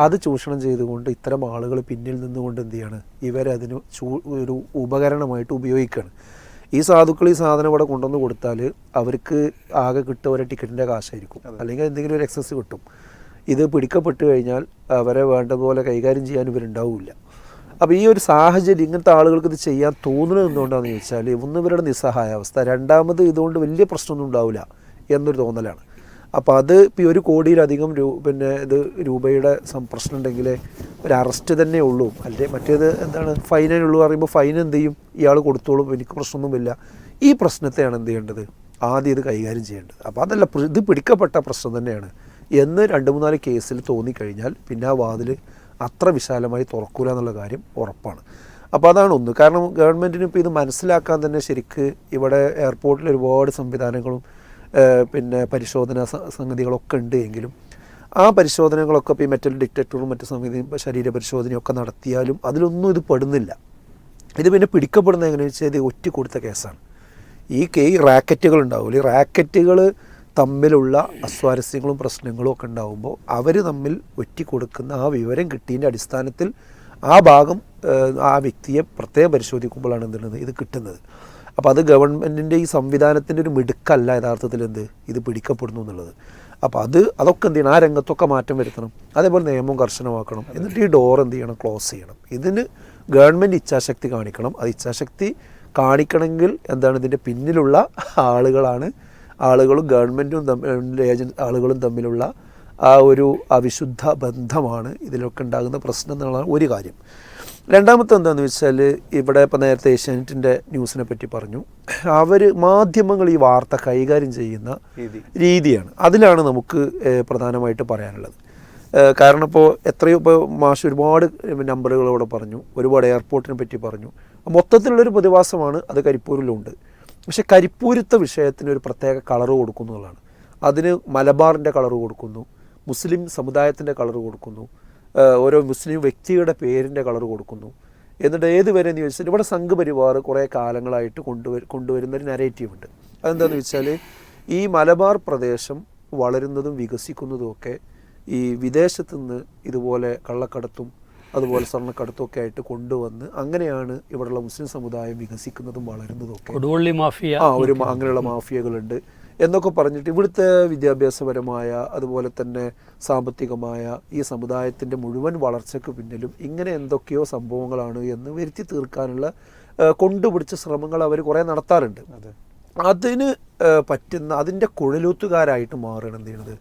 അത് ചൂഷണം ചെയ്തുകൊണ്ട് ഇത്തരം ആളുകൾ പിന്നിൽ നിന്നുകൊണ്ട് എന്ത് ചെയ്യാണ്, ഇവരതിന് ഒരു ഉപകരണമായിട്ട് ഉപയോഗിക്കുകയാണ്. ഈ സാധുക്കൾ ഈ സാധനം ഇവിടെ കൊണ്ടുവന്ന് കൊടുത്താൽ അവർക്ക് ആകെ കിട്ടുക ഒരു ടിക്കറ്റിൻ്റെ കാശായിരിക്കും, അല്ലെങ്കിൽ എന്തെങ്കിലും ഒരു എക്സസ് കിട്ടും. ഇത് പിടിക്കപ്പെട്ട് കഴിഞ്ഞാൽ അവരെ വേണ്ടതുപോലെ കൈകാര്യം ചെയ്യാൻ ഇവരുണ്ടാവില്ല. അപ്പോൾ ഈ ഒരു സാഹചര്യം ഇങ്ങനത്തെ ആളുകൾക്ക് ഇത് ചെയ്യാൻ തോന്നുന്നത് എന്തുകൊണ്ടാണെന്ന് ചോദിച്ചാൽ, ഒന്ന് ഇവരുടെ നിസ്സഹായാവസ്ഥ, രണ്ടാമത് ഇതുകൊണ്ട് വലിയ പ്രശ്നമൊന്നും ഉണ്ടാവില്ല എന്നൊരു തോന്നലാണ്. അപ്പോൾ അത് ഇപ്പോൾ 1 കോടിയിലധികം രൂപയുടെ പ്രശ്നം ഉണ്ടെങ്കിൽ ഒരു അറസ്റ്റ് തന്നെ ഉള്ളൂ. അല്ലെങ്കിൽ മറ്റേത് എന്താണ് ഫൈനുള്ളൂ പറയുമ്പോൾ ഫൈൻ എന്ത് ചെയ്യും, ഇയാൾ കൊടുത്തോളും, എനിക്ക് പ്രശ്നമൊന്നുമില്ല. ഈ പ്രശ്നത്തെയാണ് എന്ത് ചെയ്യേണ്ടത്, ആദ്യം ഇത് കൈകാര്യം ചെയ്യേണ്ടത്. അപ്പോൾ അതല്ല, ഇത് പിടിക്കപ്പെട്ട പ്രശ്നം തന്നെയാണ് എന്ന് 2-3 കേസിൽ തോന്നിക്കഴിഞ്ഞാൽ പിന്നെ ആ വാതിൽ അത്ര വിശാലമായി തുറക്കൂല എന്നുള്ള കാര്യം ഉറപ്പാണ്. അപ്പോൾ അതാണ് ഒന്ന്. കാരണം ഗവൺമെൻറ്റിന് ഇപ്പോൾ ഇത് മനസ്സിലാക്കാൻ തന്നെ ശരിക്ക് ഇവിടെ എയർപോർട്ടിൽ ഒരുപാട് സംവിധാനങ്ങളും പരിശോധനാ സംഗതികളൊക്കെ ഉണ്ട് എങ്കിലും ആ പരിശോധനകളൊക്കെ ഇപ്പോൾ ഈ മെറ്റൽ ഡിറ്റക്ടറും മറ്റു ശരീര പരിശോധനയൊക്കെ നടത്തിയാലും അതിലൊന്നും ഇത് പെടുന്നില്ല. ഇത് പിന്നെ പിടിക്കപ്പെടുന്നത് എങ്ങനെയാണെന്ന് വെച്ചാൽ ഇത് ഒറ്റ കൊടുത്ത കേസാണ്. ഈ റാക്കറ്റുകൾ ഉണ്ടാവില്ല, ഈ റാക്കറ്റുകൾ തമ്മിലുള്ള അസ്വാരസ്യങ്ങളും പ്രശ്നങ്ങളും ഒക്കെ ഉണ്ടാകുമ്പോൾ അവർ തമ്മിൽ ഒറ്റ കൊടുക്കുന്ന ആ വിവരം കിട്ടിയതിൻ്റെ അടിസ്ഥാനത്തിൽ ആ ഭാഗം ആ വ്യക്തിയെ പ്രത്യേകം പരിശോധിക്കുമ്പോഴാണ് എന്തുള്ളത് ഇത് കിട്ടുന്നത്. അപ്പോൾ അത് ഗവൺമെൻറ്റിൻ്റെ ഈ സംവിധാനത്തിൻ്റെ ഒരു മിടുക്കല്ല യഥാർത്ഥത്തിൽ ഇത് പിടിക്കപ്പെടുന്നു എന്നുള്ളത്. അപ്പോൾ അതൊക്കെ എന്ത് ചെയ്യണം, ആ രംഗത്തൊക്കെ മാറ്റം വരുത്തണം. അതേപോലെ നിയമം കർശനമാക്കണം. എന്നിട്ട് ഈ ഡോർ എന്ത് ചെയ്യണം, ക്ലോസ് ചെയ്യണം. ഇതിന് ഗവൺമെൻറ് ഇച്ഛാശക്തി കാണിക്കണം. അത് ഇച്ഛാശക്തി കാണിക്കണമെങ്കിൽ എന്താണ്, ഇതിൻ്റെ പിന്നിലുള്ള ആളുകളും ഗവൺമെൻറ്റും ആളുകളും തമ്മിലുള്ള ആ ഒരു അവിശുദ്ധ ബന്ധമാണ് ഇതിലൊക്കെ ഉണ്ടാകുന്ന പ്രശ്നം എന്നുള്ളതാണ് ഒരു കാര്യം. രണ്ടാമത്തെ എന്താണെന്ന് വെച്ചാൽ, ഇവിടെ ഇപ്പോൾ നേരത്തെ ഏഷ്യാനെറ്റിൻ്റെ ന്യൂസിനെ പറ്റി പറഞ്ഞു, മാധ്യമങ്ങൾ ഈ വാർത്ത കൈകാര്യം ചെയ്യുന്ന രീതിയാണ്. അതിലാണ് നമുക്ക് പ്രധാനമായിട്ട് പറയാനുള്ളത്. കാരണം ഇപ്പോൾ മാഷ് ഒരുപാട് നമ്പറുകളോടെ പറഞ്ഞു, ഒരുപാട് എയർപോർട്ടിനെ പറ്റി പറഞ്ഞു. മൊത്തത്തിലുള്ളൊരു പ്രതിഭാസമാണ് അത് കരിപ്പൂരിലുണ്ട്. പക്ഷെ കരിപ്പൂരത്തെ വിഷയത്തിന് ഒരു പ്രത്യേക കളറ് കൊടുക്കുന്നു എന്നുള്ളതാണ്. അതിന് മലബാറിൻ്റെ കളറ് കൊടുക്കുന്നു, മുസ്ലിം സമുദായത്തിൻ്റെ കളറ് കൊടുക്കുന്നു, ഓരോ മുസ്ലിം വ്യക്തിയുടെ പേരിൻ്റെ കളർ കൊടുക്കുന്നു. എന്നിട്ട് ഏതുവരെ എന്ന് ചോദിച്ചാൽ, ഇവിടെ സംഘപരിവാർ കുറേ കാലങ്ങളായിട്ട് കൊണ്ടുവരുന്നൊരു നരേറ്റീവ് ഉണ്ട്. അതെന്താണെന്ന് വെച്ചാൽ, ഈ മലബാർ പ്രദേശം വളരുന്നതും വികസിക്കുന്നതും ഒക്കെ ഈ വിദേശത്തു നിന്ന് ഇതുപോലെ കള്ളക്കടത്തും അതുപോലെ സ്വർണ്ണക്കടത്തും ഒക്കെ ആയിട്ട് കൊണ്ടുവന്ന് അങ്ങനെയാണ് ഇവിടെയുള്ള മുസ്ലിം സമുദായം വികസിക്കുന്നതും വളരുന്നതും ഒക്കെ. കൊടുവള്ളി മാഫിയ അങ്ങനെയുള്ള മാഫിയകളുണ്ട് എന്നൊക്കെ പറഞ്ഞിട്ട് ഇവിടുത്തെ വിദ്യാഭ്യാസപരമായ അതുപോലെ തന്നെ സാമ്പത്തികമായ ഈ സമുദായത്തിൻ്റെ മുഴുവൻ വളർച്ചയ്ക്ക് പിന്നിലും ഇങ്ങനെ എന്തൊക്കെയോ സംഭവങ്ങളാണ് എന്ന് വരുത്തി തീർക്കാനുള്ള കൊണ്ടുപിടിച്ച ശ്രമങ്ങൾ അവർ കുറേ നടത്താറുണ്ട്. അതിന് പറ്റുന്ന അതിൻ്റെ കുഴലൂത്തുകാരായിട്ട് മാറുകയാണ് എന്ത് ചെയ്യണത്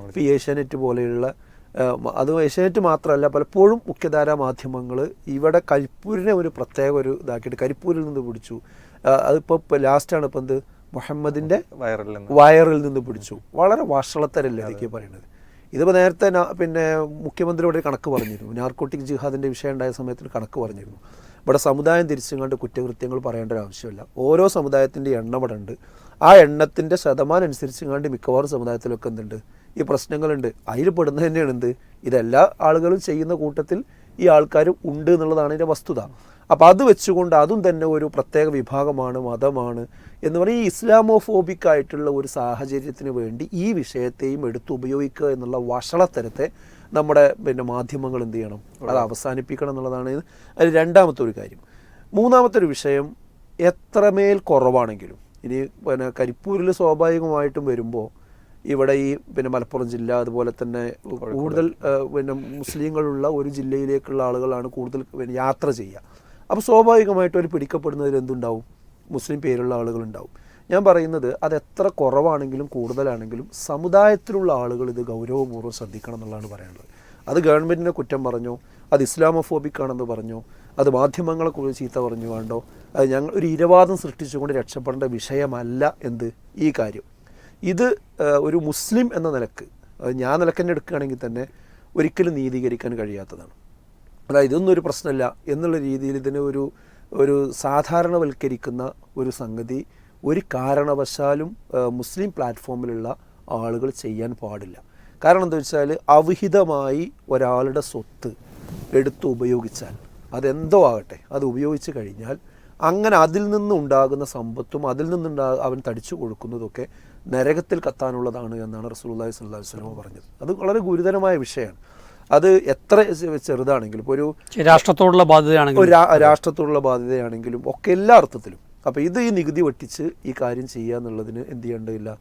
ഇപ്പോൾ ഏഷ്യാനെറ്റ് പോലെയുള്ള അത് ഏഷ്യാനെറ്റ് മാത്രമല്ല, പലപ്പോഴും മുഖ്യധാരാ മാധ്യമങ്ങൾ ഇവിടെ കരിപ്പൂരിനെ ഒരു പ്രത്യേക ഒരു ഇതാക്കിയിട്ട് കരിപ്പൂരിൽ നിന്ന് പിടിച്ചു. അതിപ്പോൾ ലാസ്റ്റാണ് ഇപ്പം എന്ത് മുഹമ്മദിൻ്റെ വയറിൽ നിന്ന് പിടിച്ചു. വളരെ വഷളത്തരല്ലേ ഇതൊക്കെ പറയുന്നത്. ഇതിപ്പോൾ നേരത്തെ മുഖ്യമന്ത്രിയോട് ഒരു കണക്ക് പറഞ്ഞിരുന്നു, നാർക്കോട്ടിക് ജിഹാദിൻ്റെ വിഷയം ഉണ്ടായ സമയത്തിന് കണക്ക് പറഞ്ഞിരുന്നു. ഇവിടെ സമുദായം തിരിച്ചുകൊണ്ട് കുറ്റകൃത്യങ്ങൾ പറയേണ്ട ഒരു ആവശ്യമില്ല. ഓരോ സമുദായത്തിൻ്റെ എണ്ണം ഇവിടെ ഉണ്ട്. ആ എണ്ണത്തിൻ്റെ ശതമാനം അനുസരിച്ചുകൊണ്ട് മിക്കവാറും സമുദായത്തിലൊക്കെ എന്തുണ്ട്, ഈ പ്രശ്നങ്ങളുണ്ട്. അതിൽ പെടുന്നത് തന്നെയാണ് എന്ത്, ഇതെല്ലാ ആളുകളും ചെയ്യുന്ന കൂട്ടത്തിൽ ഈ ആൾക്കാരും ഉണ്ട് എന്നുള്ളതാണ് ഇതിൻ്റെ വസ്തുത. അപ്പോൾ അത് വെച്ചുകൊണ്ട് അതും തന്നെ ഒരു പ്രത്യേക വിഭാഗമാണ്, മതമാണ് എന്ന് പറഞ്ഞാൽ ഈ ഇസ്ലാമോഫോബിക് ആയിട്ടുള്ള ഒരു സാഹചര്യത്തിന് വേണ്ടി ഈ വിഷയത്തെയും എടുത്ത് ഉപയോഗിക്കുക എന്നുള്ള വഷളത്തരത്തെ നമ്മുടെ മാധ്യമങ്ങൾ എന്ത് ചെയ്യണം, അത് അവസാനിപ്പിക്കണം എന്നുള്ളതാണ് അതിൽ രണ്ടാമത്തെ ഒരു കാര്യം. മൂന്നാമത്തെ ഒരു വിഷയം, എത്രമേൽ കുറവാണെങ്കിലും ഇനി കരിപ്പൂരിൽ സ്വാഭാവികമായിട്ടും വരുമ്പോൾ ഇവിടെ ഈ മലപ്പുറം ജില്ല അതുപോലെ തന്നെ കൂടുതൽ മുസ്ലിങ്ങളുള്ള ഒരു ജില്ലയിലേക്കുള്ള ആളുകളാണ് കൂടുതൽ യാത്ര ചെയ്യുക. അപ്പോൾ സ്വാഭാവികമായിട്ടും ഒരു പിടിക്കപ്പെടുന്നതിൽ എന്തുണ്ടാവും, മുസ്ലിം പേരുള്ള ആളുകളുണ്ടാവും. ഞാൻ പറയുന്നത് അത് എത്ര കുറവാണെങ്കിലും കൂടുതലാണെങ്കിലും സമുദായത്തിലുള്ള ആളുകൾ ഇത് ഗൗരവപൂർവ്വം ശ്രദ്ധിക്കണം എന്നുള്ളതാണ് പറയാനുള്ളത്. അത് ഗവൺമെൻറ്റിനെ കുറ്റം പറഞ്ഞോ, അത് ഇസ്ലാമോഫോബിക് ആണെന്ന് പറഞ്ഞോ, അത് മാധ്യമങ്ങളെക്കുറിച്ച് ചീത്ത പറഞ്ഞു വേണ്ടോ, അത് ഞങ്ങൾ ഒരു ഇരവാദം സൃഷ്ടിച്ചുകൊണ്ട് രക്ഷപ്പെടേണ്ട വിഷയമല്ല ഈ കാര്യം. ഇത് ഒരു മുസ്ലിം എന്ന നിലക്ക് ഞാൻ നിലക്കന്നെ എടുക്കുകയാണെങ്കിൽ തന്നെ ഒരിക്കലും നീതീകരിക്കാൻ കഴിയാത്തതാണ്. അതായത് ഇതൊന്നും ഒരു പ്രശ്നമല്ല എന്നുള്ള രീതിയിൽ ഇതിനെ ഒരു സാധാരണവൽക്കരിക്കുന്ന ഒരു സംഗതി ഒരു കാരണവശാലും മുസ്ലിം പ്ലാറ്റ്ഫോമിലുള്ള ആളുകൾ ചെയ്യാൻ പാടില്ല. കാരണം എന്താ വെച്ചാൽ അവിഹിതമായി ഒരാളുടെ സ്വത്ത് എടുത്ത് ഉപയോഗിച്ചാൽ അതെന്തോ ആകട്ടെ, അത് ഉപയോഗിച്ച് കഴിഞ്ഞാൽ അങ്ങനെ അതിൽ നിന്നുണ്ടാകുന്ന സമ്പത്തും അതിൽ അവൻ തടിച്ചു കൊടുക്കുന്നതൊക്കെ നരകത്തിൽ കത്താനുള്ളതാണ് എന്നാണ് റസൂലുള്ളാഹി സ്വല്ലല്ലാഹു അലൈഹി വസല്ലം പറഞ്ഞത്. അത് വളരെ ഗുരുതരമായ വിഷയമാണ്. അത് എത്ര ചെറുതാണെങ്കിലും, ഇപ്പോൾ ഒരു രാഷ്ട്രത്തോടുള്ള ബാധ്യതയാണെങ്കിലും, രാഷ്ട്രത്തോടുള്ള ബാധ്യതയാണെങ്കിലും ഒക്കെ എല്ലാ അർത്ഥത്തിലും. അപ്പോൾ ഇത് ഈ നികുതി വെട്ടിച്ച് ഈ കാര്യം ചെയ്യുക എന്നുള്ളതിന് എന്ത് ചെയ്യേണ്ടതില്ല,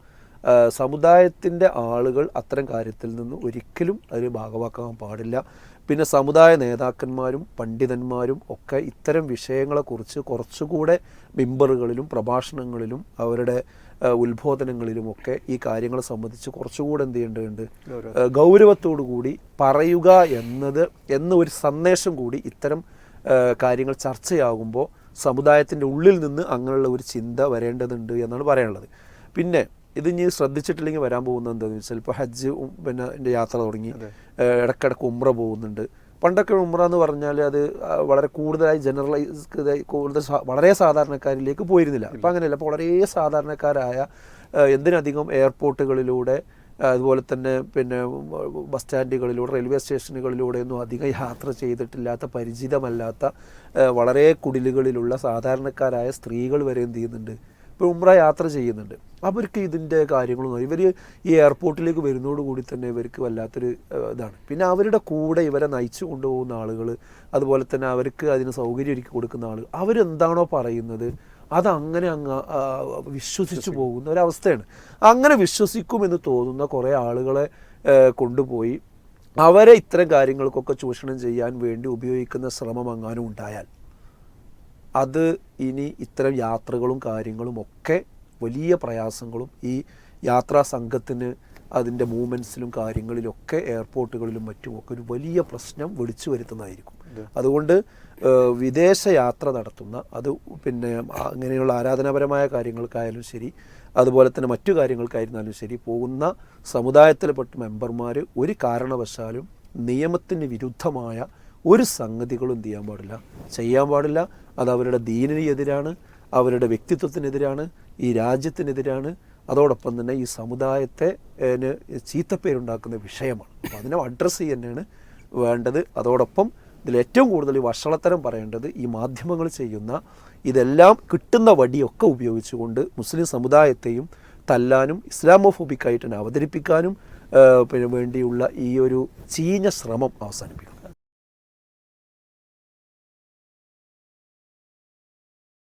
സമുദായത്തിൻ്റെ ആളുകൾ അത്തരം കാര്യത്തിൽ നിന്ന് ഒരിക്കലും അതിൽ ഭാഗവാക്കാൻ പാടില്ല. പിന്നെ സമുദായ നേതാക്കന്മാരും പണ്ഡിതന്മാരും ഒക്കെ ഇത്തരം വിഷയങ്ങളെക്കുറിച്ച് കുറച്ചുകൂടെ മിമ്പറുകളിലും പ്രഭാഷണങ്ങളിലും അവരുടെ ഉത്ബോധനങ്ങളിലുമൊക്കെ ഈ കാര്യങ്ങളെ സംബന്ധിച്ച് കുറച്ചുകൂടെ എന്ത് ചെയ്യേണ്ടതുണ്ട്, ഗൗരവത്തോടു കൂടി പറയുക എന്ന ഒരു സന്ദേശം കൂടി ഇത്തരം കാര്യങ്ങൾ ചർച്ചയാകുമ്പോൾ സമുദായത്തിൻ്റെ ഉള്ളിൽ നിന്ന് അങ്ങനെയുള്ള ഒരു ചിന്ത വരേണ്ടതുണ്ട് എന്നാണ് പറയാനുള്ളത്. പിന്നെ ഇത് ഇനി ശ്രദ്ധിച്ചിട്ടില്ലെങ്കിൽ വരാൻ പോകുന്നത് എന്താണെന്ന് വെച്ചാൽ, ഇപ്പോൾ ഹജ്ജ് പിന്നെ എൻ്റെ യാത്ര തുടങ്ങി, ഇടയ്ക്കിടയ്ക്ക് ഉംറ പോകുന്നുണ്ട്. പണ്ടൊക്കെ ഉംറ എന്ന് പറഞ്ഞാൽ അത് വളരെ കൂടുതലായി വളരെ സാധാരണക്കാരിലേക്ക് പോയിരുന്നില്ല. ഇപ്പം അങ്ങനെയല്ല. ഇപ്പോൾ വളരെ സാധാരണക്കാരായ, എന്തിനധികം എയർപോർട്ടുകളിലൂടെ, അതുപോലെ തന്നെ പിന്നെ ബസ് സ്റ്റാൻഡുകളിലൂടെ, റെയിൽവേ സ്റ്റേഷനുകളിലൂടെയൊന്നും അധികം യാത്ര ചെയ്തിട്ടില്ലാത്ത, പരിചിതമല്ലാത്ത, വളരെ കുടിലുകളിലുള്ള സാധാരണക്കാരായ സ്ത്രീകൾ വരെ എന്ത് ചെയ്യുന്നുണ്ട്, ഇപ്പോൾ ഉംറ യാത്ര ചെയ്യുന്നുണ്ട്. അവർക്ക് ഇതിൻ്റെ കാര്യങ്ങളൊന്നും, ഇവർ ഈ എയർപോർട്ടിലേക്ക് വരുന്നതോടുകൂടി തന്നെ ഇവർക്ക് വല്ലാത്തൊരു ഇതാണ്. പിന്നെ അവരുടെ കൂടെ ഇവരെ നയിച്ചു കൊണ്ടുപോകുന്ന ആളുകൾ, അതുപോലെ തന്നെ അവർക്ക് അതിന് സൗകര്യം ഒരുക്കി കൊടുക്കുന്ന ആളുകൾ, അവരെന്താണോ പറയുന്നത് അതങ്ങനെ അങ്ങ് വിശ്വസിച്ചു പോകുന്ന ഒരവസ്ഥയാണ്. അങ്ങനെ വിശ്വസിക്കുമെന്ന് തോന്നുന്ന കുറേ ആളുകളെ കൊണ്ടുപോയി അവരെ ഇത്തരം കാര്യങ്ങൾക്കൊക്കെ ചൂഷണം ചെയ്യാൻ വേണ്ടി ഉപയോഗിക്കുന്ന ശ്രമം അങ്ങാനും ഉണ്ടായാൽ, അത് ഇനി ഇത്തരം യാത്രകളും കാര്യങ്ങളും ഒക്കെ വലിയ പ്രയാസങ്ങളും ഈ യാത്രാ സംഘത്തിന് അതിൻ്റെ മൂവ്മെൻറ്റ്സിലും കാര്യങ്ങളിലൊക്കെ എയർപോർട്ടുകളിലും മറ്റുമൊക്കെ ഒരു വലിയ പ്രശ്നം വിളിച്ചു വരുത്തുന്നതായിരിക്കും. അതുകൊണ്ട് വിദേശ യാത്ര നടത്തുന്ന, അത് പിന്നെ അങ്ങനെയുള്ള ആരാധനാപരമായ കാര്യങ്ങൾക്കായാലും ശരി, അതുപോലെ തന്നെ മറ്റു കാര്യങ്ങൾക്കായിരുന്നാലും ശരി, പോകുന്ന സമുദായത്തിൽപ്പെട്ട മെമ്പർമാർ ഒരു കാരണവശാലും നിയമത്തിന് വിരുദ്ധമായ ഒരു സംഗതികളും എന്ത് ചെയ്യാൻ പാടില്ല. അത് അവരുടെ ദീനിന് എതിരാണ്, അവരുടെ വ്യക്തിത്വത്തിനെതിരാണ്, ഈ രാജ്യത്തിനെതിരാണ്, അതോടൊപ്പം തന്നെ ഈ സമുദായത്തെ ചീത്തപ്പേരുണ്ടാക്കുന്ന വിഷയമാണ്. അപ്പോൾ അതിനെ അഡ്രസ്സ് ചെയ്യുന്നതാണ് വേണ്ടത്. അതോടൊപ്പം ഇതിൽ ഏറ്റവും കൂടുതൽ വഷളത്തരം പറയേണ്ടത് ഈ മാധ്യമങ്ങൾ ചെയ്യുന്ന ഇതെല്ലാം കിട്ടുന്ന വടിയൊക്കെ ഉപയോഗിച്ചുകൊണ്ട് മുസ്ലിം സമുദായത്തെയും തല്ലാനും ഇസ്ലാമോഫോബിക്കായിട്ട് തന്നെ അവതരിപ്പിക്കാനും പിന്നെ വേണ്ടിയുള്ള ഈ ഒരു ചീഞ്ഞ ശ്രമം അവസാനിപ്പിക്കണം.